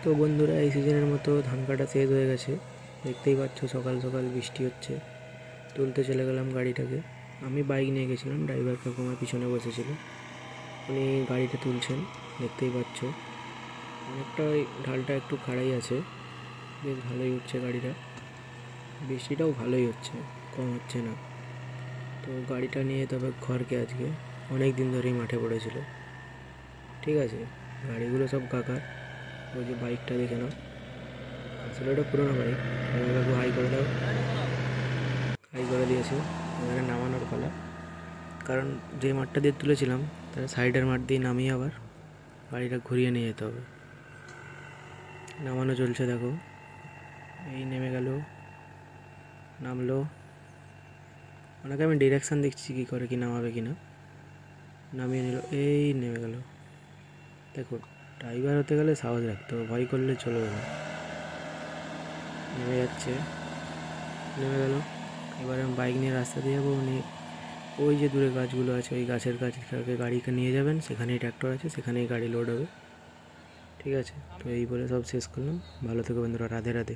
তো বন্ধুরা, এই সিজনের মতো ধান কাটা শেষ হয়ে গেছে। দেখতেই পাচ্ছ সকাল সকাল বৃষ্টি হচ্ছে। তুলতে চলে গেলাম গাড়িটাকে। আমি বাইক নিয়ে গেছিলাম, ড্রাইভার কাকু আমার পিছনে বসেছিল। উনি গাড়িটা তুলছেন, দেখতেই পাচ্ছ। অনেকটা ওই ঢালটা একটু খাড়াই আছে, বেশ ভালোই উঠছে গাড়িটা। বৃষ্টিটাও ভালোই হচ্ছে, কম হচ্ছে না। তো গাড়িটা নিয়ে তবে ঘরকে আজকে অনেক দিন ধরেই মাঠে পড়েছিল। ঠিক আছে, গাড়িগুলো সব কাকার। ওই যে বাইকটা দেখে নাও, আসলে ওটা পুরোনো বাইক। কাকু হাই করে দাও, হাই করে দিয়েছে। এখানে নামানোর পালা, কারণ যে মাঠটা দিয়ে তুলেছিলাম তার সাইডের মাঠ দিয়ে নামিয়ে আবার গাড়িটা ঘুরিয়ে নিয়ে যেতে হবে। নামানো চলছে, দেখো। এই নেমে গেল, নামলো। ওনাকে আমি ডিরেকশান দেখছি কী করে কি নামাবে কি না। নামিয়ে নিল, এই নেমে গেল। দেখো, ড্রাইভার হতে গেলে সাহস রাখতে হবে, ভয় করলে চলবে না। নেমে যাচ্ছে, নেমে গেল। এবারে আমি বাইক নিয়ে রাস্তা দিয়ে যাবো। উনি ওই যে দূরে গাছগুলো আছে, ওই গাছের কাছে গাড়িকে নিয়ে যাবেন, সেখানেই ট্র্যাক্টর আছে, সেখানেই গাড়ি লোড হবে। ঠিক আছে, তো এই বলে সব শেষ করলাম। ভালো থেকো বন্ধুরা, রাধে রাধে।